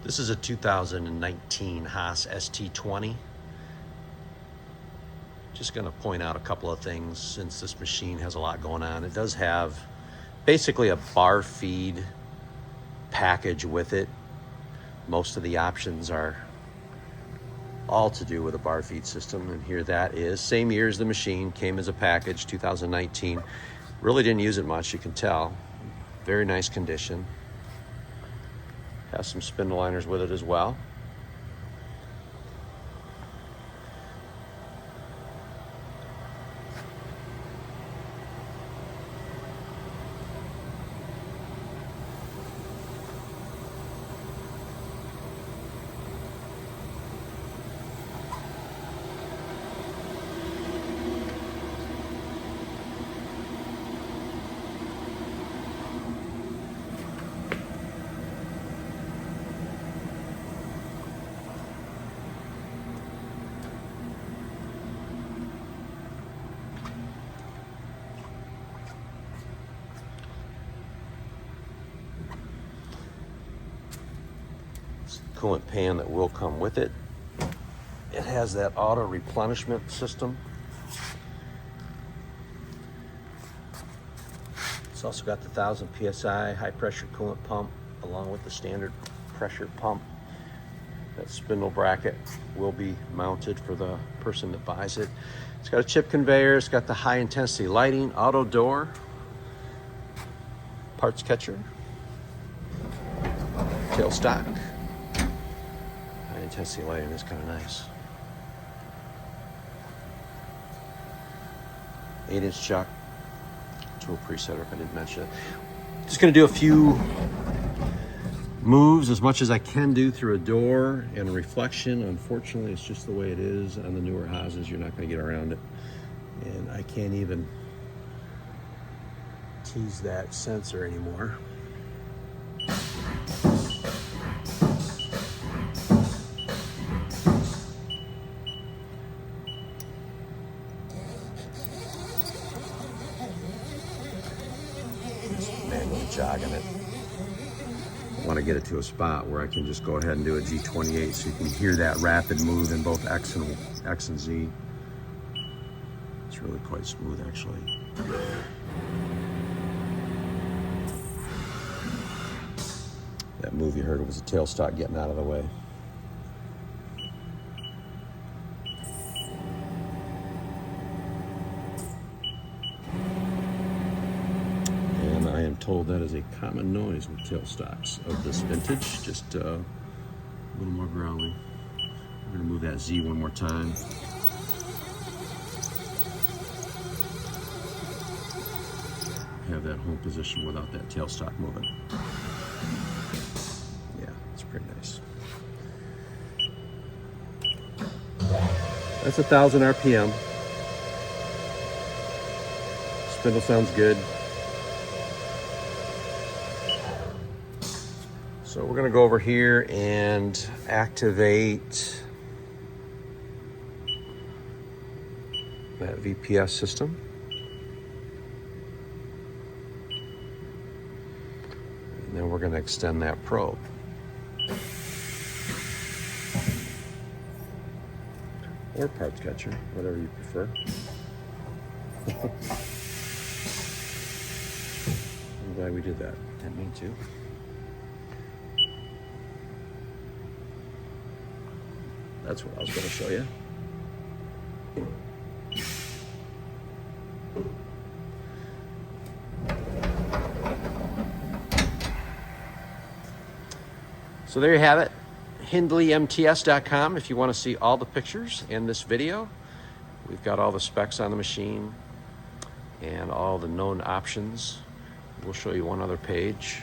This is a 2019 Haas ST-20. Just going to point out a couple of things since this machine has a lot going on. It does have basically a bar feed package with it. Most of the options are all to do with a bar feed system, and here that is. Same year as the machine, came as a package, 2019. Really didn't use it much, you can tell. Very nice condition. Has some spindle liners with it as well. Coolant pan that will come with it. It has that auto replenishment system. It's also got the 1000 psi high pressure coolant pump along with the standard pressure pump. That spindle bracket will be mounted for the person that buys it. It's got a chip conveyor. It's got the high intensity lighting, auto door, parts catcher, tailstock. Intensity lighting is kind of nice. 8-inch chuck, tool presetter if I didn't mention it. Just going to do a few moves as much as I can do through a door and a reflection. Unfortunately, it's just the way it is on the newer Haases. You're not going to get around it. And I can't even tease that sensor anymore. Manually jogging it. I want to get it to a spot where I can just go ahead and do a G28 so you can hear that rapid move in both X and Z. It's really quite smooth actually. That move you heard was the tailstock getting out of the way. I am told that is a common noise with tailstocks of this vintage. Just a little more growling. I'm going to move that Z one more time. Have that home position without that tailstock moving. Yeah, it's pretty nice. That's 1000 RPM. Spindle sounds good. So we're going to go over here and activate that VPS system. And then we're going to extend that probe. Or parts catcher, whatever you prefer. I'm glad we did that. Didn't mean to. That's what I was going to show you. So there you have it. HindleyMTS.com if you want to see all the pictures in this video. We've got all the specs on the machine and all the known options. We'll show you one other page.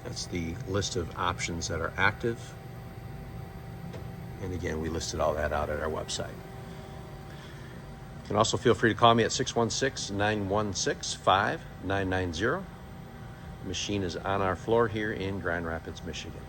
That's the list of options that are active. And again, we listed all that out at our website. You can also feel free to call me at 616-916-5990. The machine is on our floor here in Grand Rapids, Michigan.